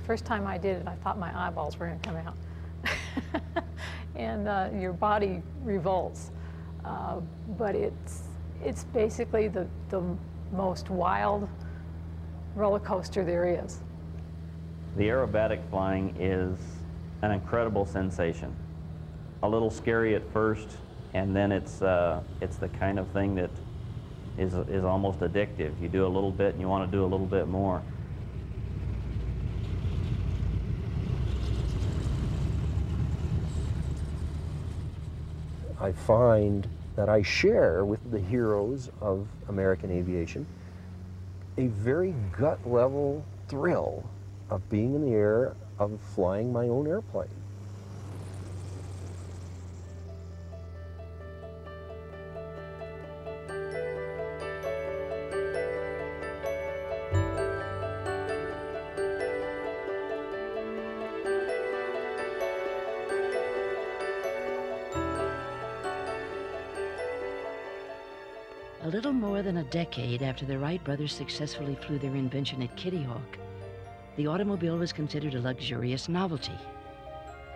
First time I did it, I thought my eyeballs were going to come out. And your body revolts. But it's basically the most wild roller coaster there is. The aerobatic flying is an incredible sensation. A little scary at first, and then it's the kind of thing that is almost addictive. You do a little bit and you want to do a little bit more. I find that I share with the heroes of American aviation a very gut-level thrill of being in the air, of flying my own airplane. A little more than a decade after the Wright brothers successfully flew their invention at Kitty Hawk, the automobile was considered a luxurious novelty.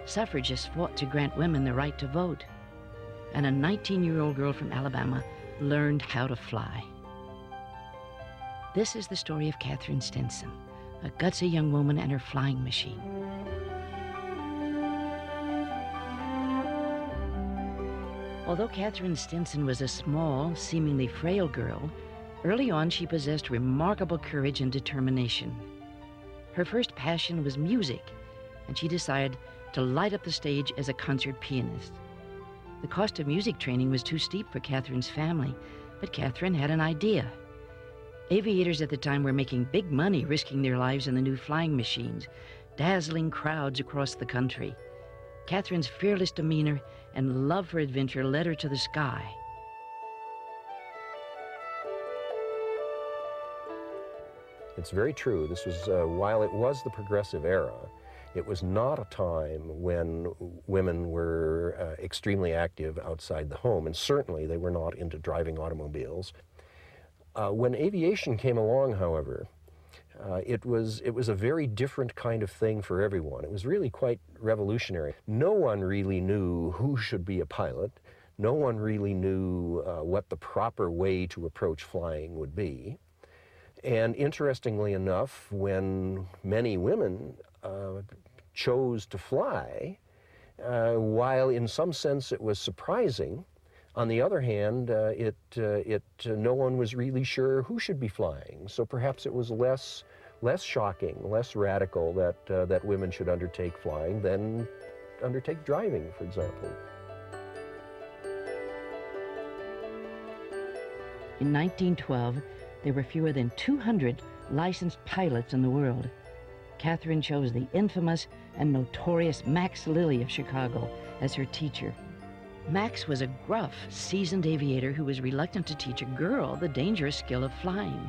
Suffragists fought to grant women the right to vote, and a 19-year-old girl from Alabama learned how to fly. This is the story of Katherine Stinson, a gutsy young woman and her flying machine. Although Katherine Stinson was a small, seemingly frail girl, early on she possessed remarkable courage and determination. Her first passion was music, and she decided to light up the stage as a concert pianist. The cost of music training was too steep for Katherine's family, but Katherine had an idea. Aviators at the time were making big money risking their lives in the new flying machines, dazzling crowds across the country. Katherine's fearless demeanor and love for adventure led her to the sky. It's very true. This was, while it was the progressive era, it was not a time when women were extremely active outside the home, and certainly they were not into driving automobiles. When aviation came along, however, it was a very different kind of thing for everyone. It was really quite revolutionary. No one really knew who should be a pilot. No one really knew what the proper way to approach flying would be. And interestingly enough, when many women chose to fly, while in some sense it was surprising, on the other hand, no one was really sure who should be flying. So perhaps it was less shocking, less radical that women should undertake flying than undertake driving, for example. In 1912, there were fewer than 200 licensed pilots in the world. Katherine chose the infamous and notorious Max Lilly of Chicago as her teacher. Max was a gruff, seasoned aviator who was reluctant to teach a girl the dangerous skill of flying.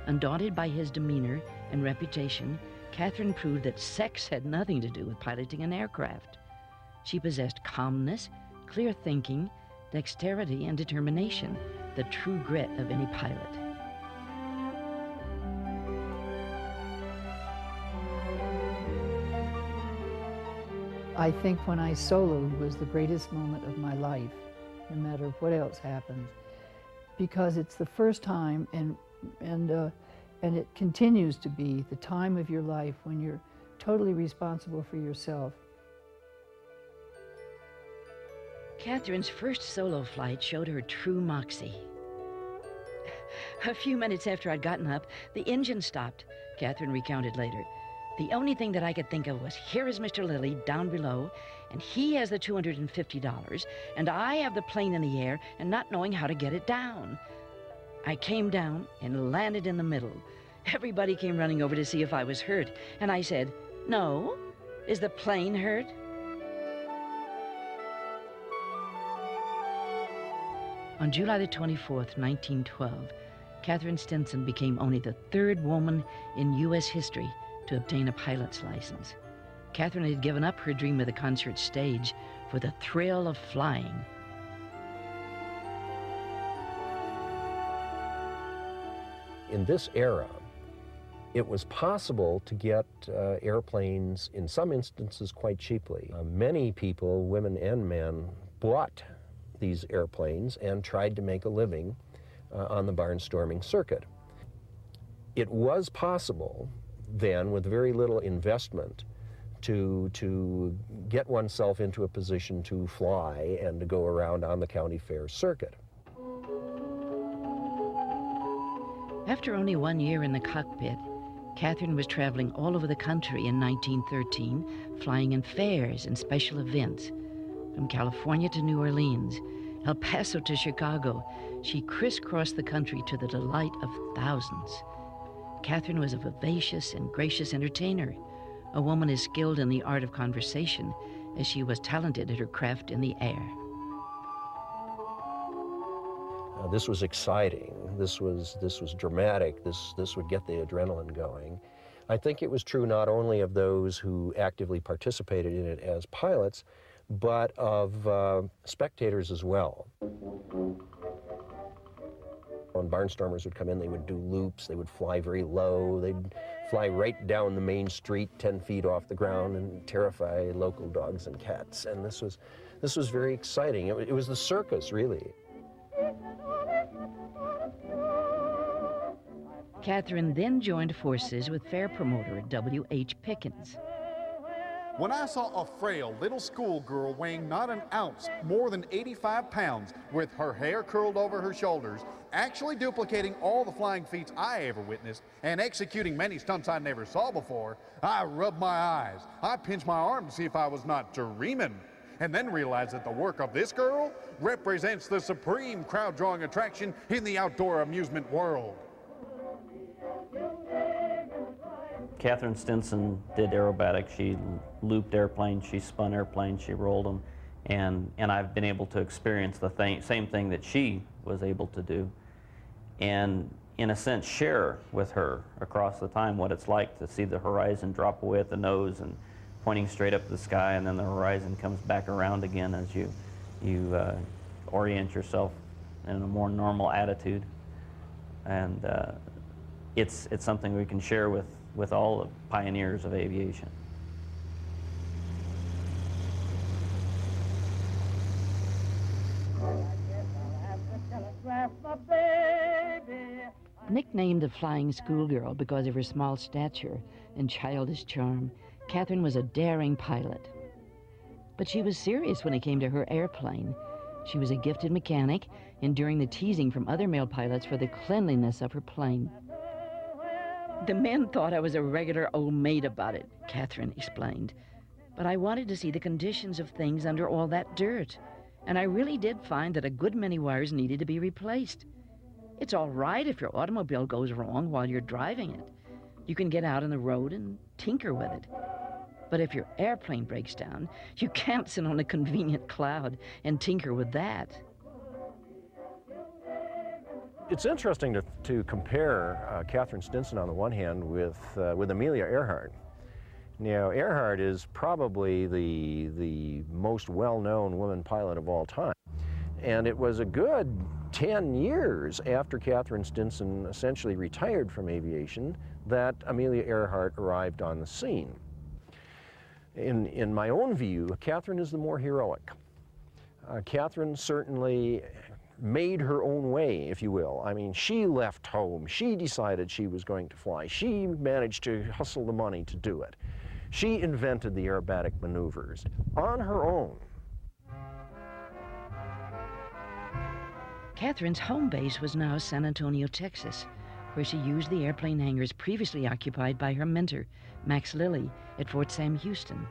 Undaunted by his demeanor and reputation, Katherine proved that sex had nothing to do with piloting an aircraft. She possessed calmness, clear thinking, dexterity, and determination, the true grit of any pilot. I think when I soloed was the greatest moment of my life, no matter what else happened, because it's the first time, and it continues to be the time of your life when you're totally responsible for yourself. Katherine's first solo flight showed her true moxie. A few minutes after I'd gotten up, the engine stopped, Katherine recounted later. The only thing that I could think of was, here is Mr. Lilly down below, and he has the $250, and I have the plane in the air and not knowing how to get it down. I came down and landed in the middle. Everybody came running over to see if I was hurt, and I said, "No, is the plane hurt?" On July the 24th, 1912, Katherine Stinson became only the third woman in U.S. history to obtain a pilot's license. Katherine had given up her dream of the concert stage for the thrill of flying. In this era, it was possible to get airplanes, in some instances, quite cheaply. Many people, women and men, bought these airplanes and tried to make a living on the barnstorming circuit. It was possible then, with very little investment, to get oneself into a position to fly and to go around on the county fair circuit. After only 1 year in the cockpit, Katherine was traveling all over the country in 1913, flying in fairs and special events. From California to New Orleans, El Paso to Chicago, she crisscrossed the country to the delight of thousands. Katherine was a vivacious and gracious entertainer, a woman as skilled in the art of conversation as she was talented at her craft in the air. This was exciting. This was dramatic. This would get the adrenaline going. I think it was true not only of those who actively participated in it as pilots, but of spectators as well. When barnstormers would come in, they would do loops, they would fly very low, they'd fly right down the main street 10 feet off the ground and terrify local dogs and cats. And this was very exciting. It was the circus, really. Katherine then joined forces with fair promoter W.H. Pickens. When I saw a frail little schoolgirl weighing not an ounce more than 85 pounds with her hair curled over her shoulders, actually duplicating all the flying feats I ever witnessed and executing many stunts I never saw before, I rubbed my eyes. I pinched my arm to see if I was not dreaming, and then realized that the work of this girl represents the supreme crowd-drawing attraction in the outdoor amusement world. Katherine Stinson did aerobatics. She looped airplanes, she spun airplanes, she rolled them, and I've been able to experience the same thing that she was able to do, and in a sense share with her across the time what it's like to see the horizon drop away at the nose and pointing straight up to the sky, and then the horizon comes back around again as you orient yourself in a more normal attitude, and it's something we can share with all the pioneers of aviation. Nicknamed the Flying Schoolgirl because of her small stature and childish charm, Katherine was a daring pilot. But she was serious when it came to her airplane. She was a gifted mechanic, enduring the teasing from other male pilots for the cleanliness of her plane. The men thought I was a regular old maid about it, Katherine explained. But I wanted to see the conditions of things under all that dirt. And I really did find that a good many wires needed to be replaced. It's all right if your automobile goes wrong while you're driving it. You can get out on the road and tinker with it. But if your airplane breaks down, you can't sit on a convenient cloud and tinker with that. It's interesting to compare Katherine Stinson on the one hand with Amelia Earhart. Now, Earhart is probably the most well-known woman pilot of all time. And it was a good 10 years after Katherine Stinson essentially retired from aviation that Amelia Earhart arrived on the scene. In my own view, Katherine is the more heroic. Katherine certainly made her own way, if you will. I mean, she left home. She decided she was going to fly. She managed to hustle the money to do it. She invented the aerobatic maneuvers on her own. Katherine's home base was now San Antonio, Texas, where she used the airplane hangars previously occupied by her mentor, Max Lilly, at Fort Sam Houston.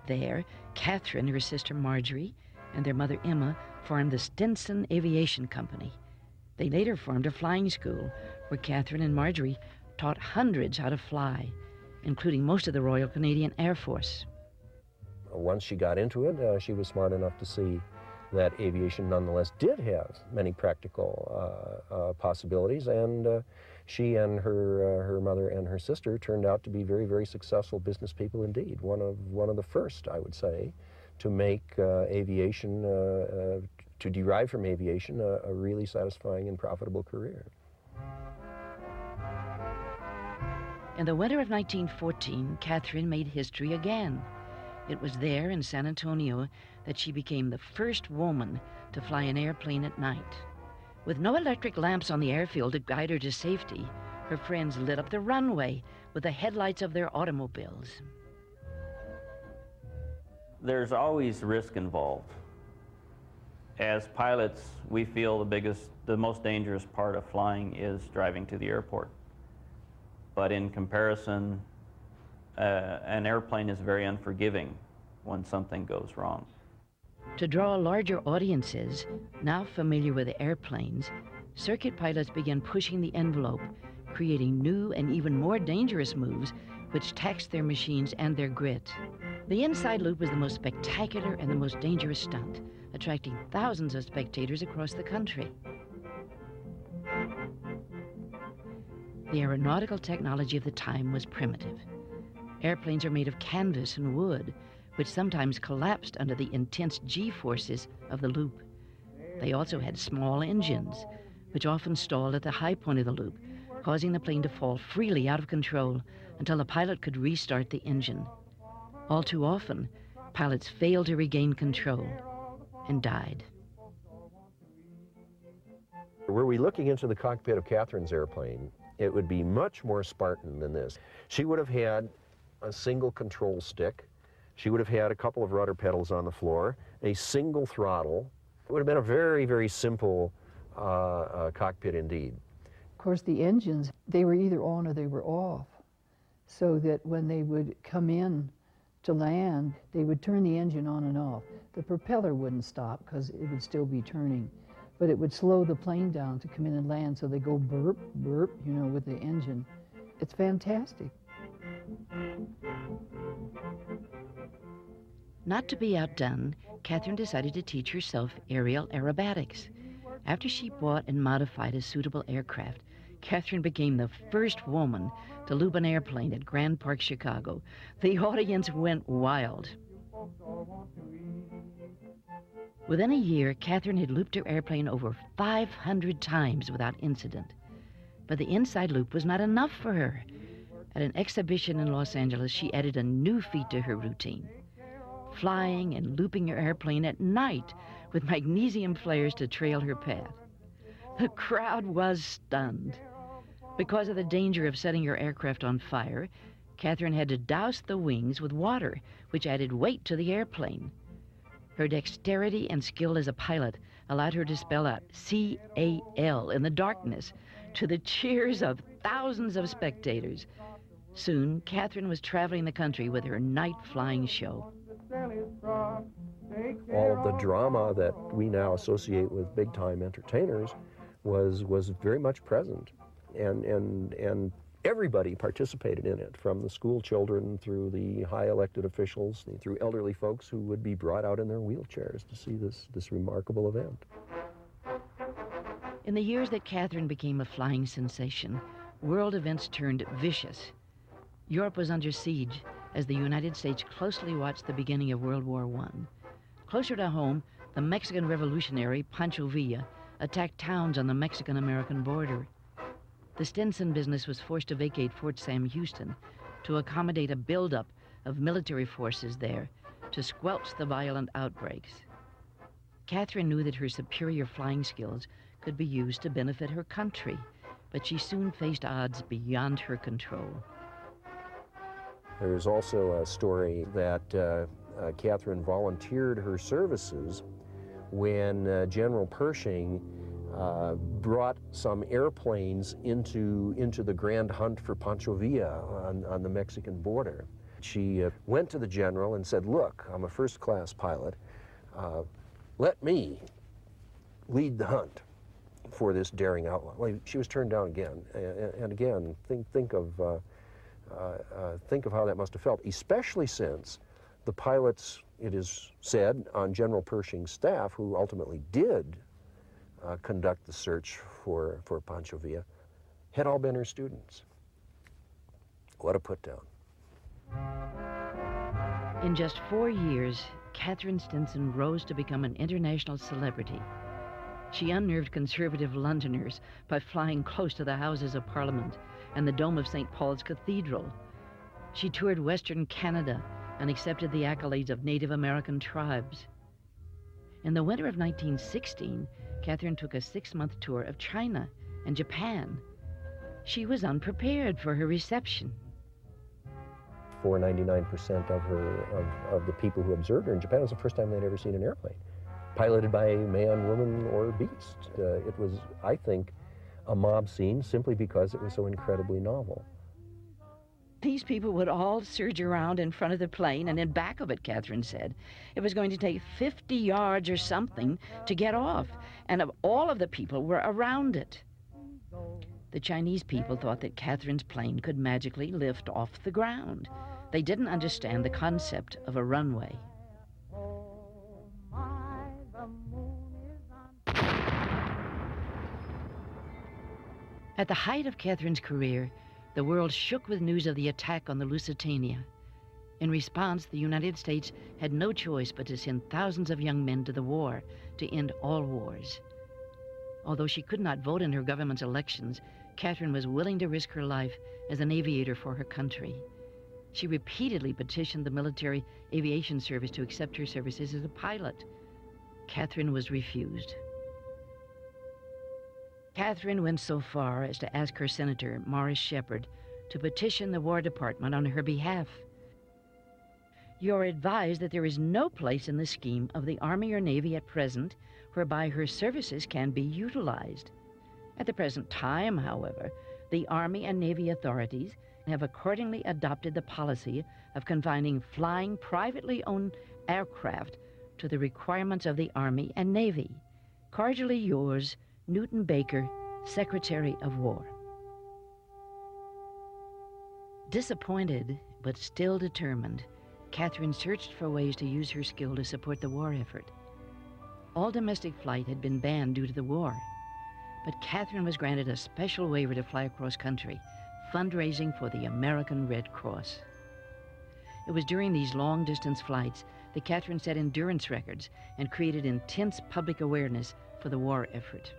There, Katherine, her sister Marjorie, and their mother Emma formed the Stinson Aviation Company. They later formed a flying school where Katherine and Marjorie taught hundreds how to fly, including most of the Royal Canadian Air Force. Once she got into it, she was smart enough to see that aviation nonetheless did have many practical possibilities, and she and her mother and her sister turned out to be very, very successful business people indeed. One of the first, I would say, to make aviation, to derive from aviation a really satisfying and profitable career. In the winter of 1914, Katherine made history again. It was there in San Antonio that she became the first woman to fly an airplane at night. With no electric lamps on the airfield to guide her to safety, her friends lit up the runway with the headlights of their automobiles. There's always risk involved. As pilots, we feel the most dangerous part of flying is driving to the airport. But in comparison, an airplane is very unforgiving when something goes wrong. To draw larger audiences, now familiar with airplanes, circuit pilots began pushing the envelope, creating new and even more dangerous moves which taxed their machines and their grit. The inside loop was the most spectacular and the most dangerous stunt, attracting thousands of spectators across the country. The aeronautical technology of the time was primitive. Airplanes are made of canvas and wood, which sometimes collapsed under the intense G-forces of the loop. They also had small engines, which often stalled at the high point of the loop, causing the plane to fall freely out of control until the pilot could restart the engine. All too often, pilots failed to regain control and died. Were we looking into the cockpit of Katherine's airplane, it would be much more Spartan than this. She would have had a single control stick. She would have had a couple of rudder pedals on the floor, a single throttle. It would have been a very, very simple cockpit indeed. Of course, the engines, they were either on or they were off, so that when they would come in to land, they would turn the engine on and off. The propeller wouldn't stop because it would still be turning, but it would slow the plane down to come in and land, so they go burp, burp, you know, with the engine. It's fantastic. Not to be outdone, Katherine decided to teach herself aerial aerobatics. After she bought and modified a suitable aircraft, Katherine became the first woman to loop an airplane at Grand Park, Chicago. The audience went wild. Within a year, Katherine had looped her airplane over 500 times without incident. But the inside loop was not enough for her. At an exhibition in Los Angeles, she added a new feat to her routine: flying and looping her airplane at night with magnesium flares to trail her path. The crowd was stunned. Because of the danger of setting her aircraft on fire, Katherine had to douse the wings with water, which added weight to the airplane. Her dexterity and skill as a pilot allowed her to spell out C-A-L in the darkness to the cheers of thousands of spectators. Soon, Katherine was traveling the country with her night flying show. All of the drama that we now associate with big-time entertainers was very much present, and everybody participated in it, from the school children through the high elected officials, through elderly folks who would be brought out in their wheelchairs to see this remarkable event. In the years that Katherine became a flying sensation, world events turned vicious. Europe was under siege as the United States closely watched the beginning of World War I. Closer to home, the Mexican revolutionary Pancho Villa attacked towns on the Mexican-American border. The Stinson business was forced to vacate Fort Sam Houston to accommodate a buildup of military forces there to squelch the violent outbreaks. Katherine knew that her superior flying skills could be used to benefit her country, but she soon faced odds beyond her control. There's also a story that Katherine volunteered her services when General Pershing brought some airplanes into the grand hunt for Pancho Villa on the Mexican border. She went to the general and said, "Look, I'm a first-class pilot. Let me lead the hunt for this daring outlaw." Well, she was turned down again and again. Think of how that must have felt, especially since the pilots, it is said, on General Pershing's staff, who ultimately did conduct the search for Pancho Villa, had all been her students. What a put-down. In just 4 years, Katherine Stinson rose to become an international celebrity. She unnerved conservative Londoners by flying close to the Houses of Parliament, and the dome of St. Paul's Cathedral. She toured Western Canada and accepted the accolades of Native American tribes. In the winter of 1916, Katherine took a 6-month tour of China and Japan. She was unprepared for her reception. For 99% of the people who observed her in Japan, it was the first time they'd ever seen an airplane piloted by man, woman, or beast. It was, I think, a mob scene simply because it was so incredibly novel. These people would all surge around in front of the plane and in back of it, Katherine said. It was going to take 50 yards or something to get off, and all of the people were around it. The Chinese people thought that Katherine's plane could magically lift off the ground. They didn't understand the concept of a runway. At the height of Katherine's career, the world shook with news of the attack on the Lusitania. In response, the United States had no choice but to send thousands of young men to the war to end all wars. Although she could not vote in her government's elections, Katherine was willing to risk her life as an aviator for her country. She repeatedly petitioned the military aviation service to accept her services as a pilot. Katherine was refused. Katherine went so far as to ask her senator, Morris Shepherd, to petition the War Department on her behalf. "You're advised that there is no place in the scheme of the Army or Navy at present whereby her services can be utilized. At the present time, however, the Army and Navy authorities have accordingly adopted the policy of confining flying privately owned aircraft to the requirements of the Army and Navy. Cordially yours, Newton Baker, Secretary of War." Disappointed, but still determined, Katherine searched for ways to use her skill to support the war effort. All domestic flight had been banned due to the war, but Katherine was granted a special waiver to fly across country, fundraising for the American Red Cross. It was during these long-distance flights that Katherine set endurance records and created intense public awareness for the war effort.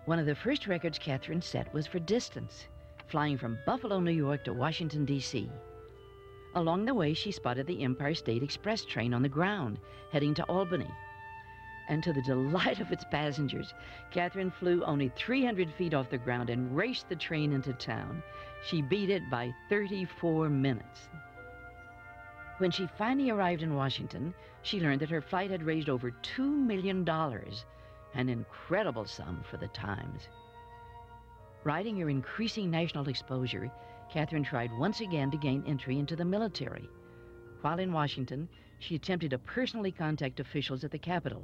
One of the first records Katherine set was for distance, flying from Buffalo, New York to Washington, D.C. Along the way, she spotted the Empire State Express train on the ground, heading to Albany. And to the delight of its passengers, Katherine flew only 300 feet off the ground and raced the train into town. She beat it by 34 minutes. When she finally arrived in Washington, she learned that her flight had raised over $2 million, an incredible sum for the times. Riding her increasing national exposure, Katherine tried once again to gain entry into the military. While in Washington, she attempted to personally contact officials at the Capitol.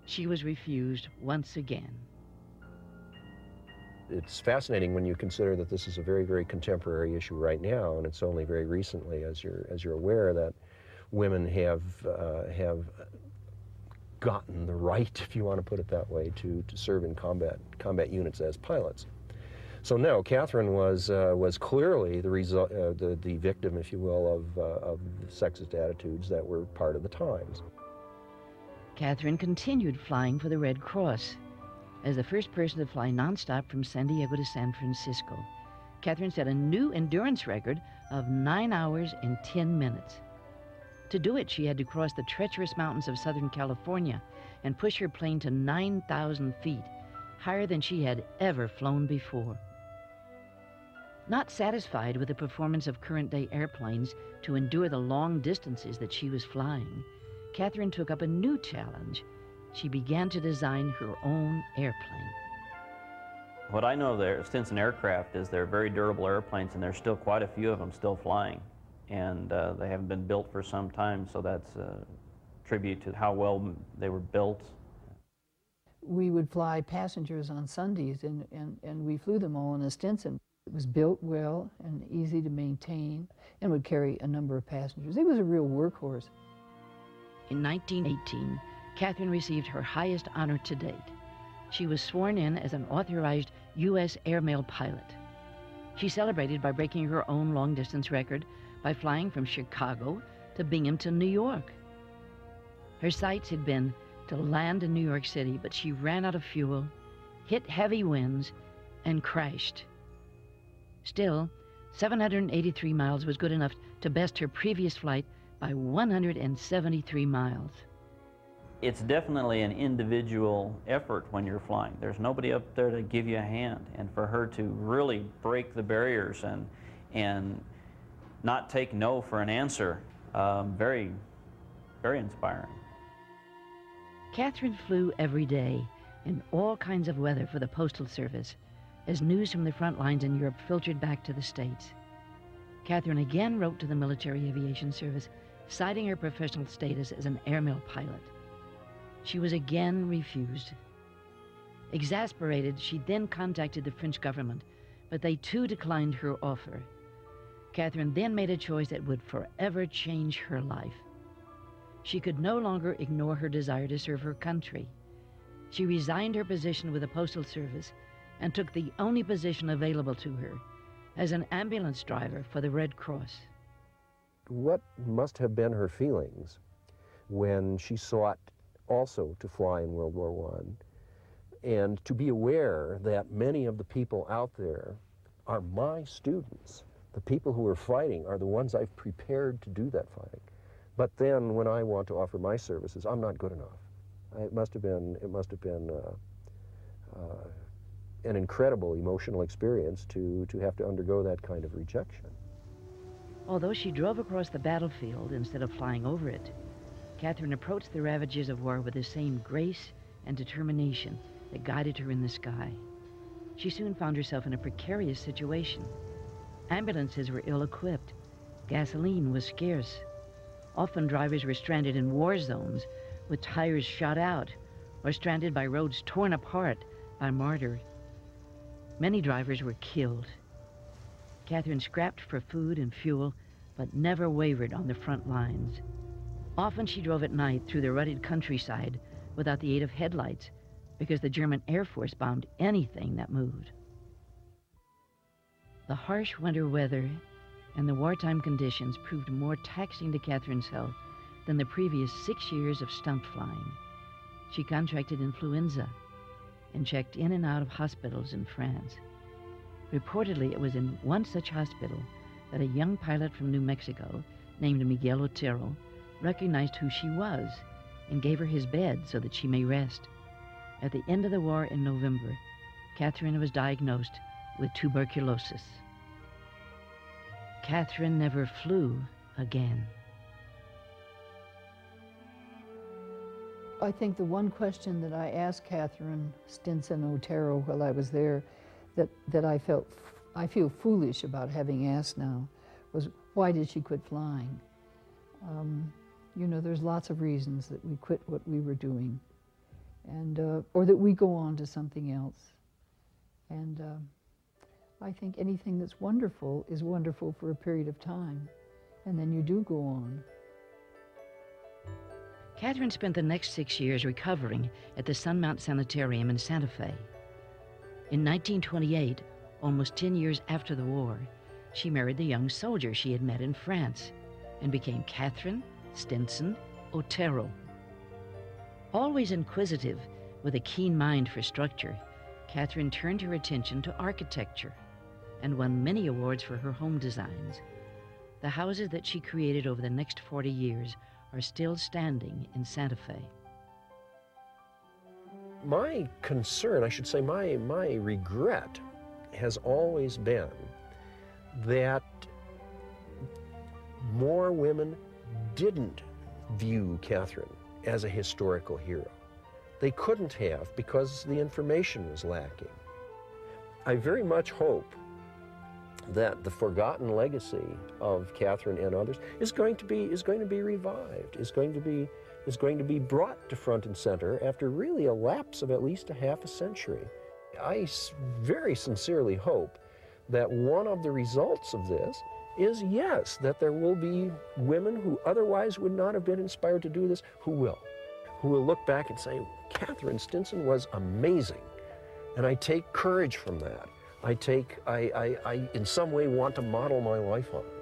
She was refused once again. It's fascinating when you consider that this is a very, very contemporary issue right now, and it's only very recently, as you're aware, that women have gotten the right, if you want to put it that way, to serve in combat units as pilots. So no, Katherine was clearly the victim, if you will, of sexist attitudes that were part of the times. Katherine continued flying for the Red Cross. As the first person to fly nonstop from San Diego to San Francisco, Katherine set a new endurance record of 9 hours and 10 minutes. To do it, she had to cross the treacherous mountains of Southern California and push her plane to 9,000 feet, higher than she had ever flown before. Not satisfied with the performance of current-day airplanes to endure the long distances that she was flying, Katherine took up a new challenge. She began to design her own airplane. What I know of the Stinson aircraft is they're very durable airplanes, and there's still quite a few of them still flying. And they haven't been built for some time, so that's a tribute to how well they were built. We would fly passengers on Sundays, and we flew them all in a Stinson. It was built well and easy to maintain and would carry a number of passengers. It was a real workhorse. In 1918, Katherine received her highest honor to date. She was sworn in as an authorized U.S. airmail pilot. She celebrated by breaking her own long-distance record by flying from Chicago to Binghamton, New York. Her sights had been to land in New York City, but she ran out of fuel, hit heavy winds, and crashed. Still, 783 miles was good enough to best her previous flight by 173 miles. It's definitely an individual effort when you're flying. There's nobody up there to give you a hand. And for her to really break the barriers and not take no for an answer, very, very inspiring. Katherine flew every day in all kinds of weather for the Postal Service as news from the front lines in Europe filtered back to the States. Katherine again wrote to the Military Aviation Service, citing her professional status as an airmail pilot. She was again refused. Exasperated, she then contacted the French government, but they too declined her offer. Katherine then made a choice that would forever change her life. She could no longer ignore her desire to serve her country. She resigned her position with the Postal Service and took the only position available to her as an ambulance driver for the Red Cross. What must have been her feelings when she sought also to fly in World War I, and to be aware that many of the people out there are my students. The people who are fighting are the ones I've prepared to do that fighting. But then when I want to offer my services, I'm not good enough. It must have been an incredible emotional experience to have to undergo that kind of rejection. Although she drove across the battlefield instead of flying over it, Katherine approached the ravages of war with the same grace and determination that guided her in the sky. She soon found herself in a precarious situation. Ambulances were ill-equipped. Gasoline was scarce. Often drivers were stranded in war zones with tires shot out or stranded by roads torn apart by mortar. Many drivers were killed. Katherine scrapped for food and fuel, but never wavered on the front lines. Often she drove at night through the rutted countryside without the aid of headlights because the German Air Force bombed anything that moved. The harsh winter weather and the wartime conditions proved more taxing to Katherine's health than the previous 6 years of stunt flying. She contracted influenza and checked in and out of hospitals in France. Reportedly, it was in one such hospital that a young pilot from New Mexico named Miguel Otero recognized who she was and gave her his bed so that she may rest. At the end of the war in November, Katherine was diagnosed with tuberculosis. Katherine never flew again. I think the one question that I asked Katherine Stinson Otero while I was there that I feel foolish about having asked now was, why did she quit flying? You know, there's lots of reasons that we quit what we were doing, and or that we go on to something else. And I think anything that's wonderful is wonderful for a period of time, and then you do go on. Katherine spent the next 6 years recovering at the Sunmount Sanitarium in Santa Fe. In 1928, almost 10 years after the war, she married the young soldier she had met in France and became Katherine Stinson Otero. Always inquisitive, with a keen mind for structure, Katherine turned her attention to architecture and won many awards for her home designs. The houses that she created over the next 40 years are still standing in Santa Fe. My concern, I should say, my regret has always been that more women didn't view Katherine as a historical hero. They couldn't have because the information was lacking. I very much hope that the forgotten legacy of Katherine and others is going to be revived, is going to be brought to front and center after really a lapse of at least a half a century. I very sincerely hope that one of the results of this is, yes, that there will be women who otherwise would not have been inspired to do this, who will look back and say, Katherine Stinson was amazing. And I take courage from that. I in some way want to model my life on it.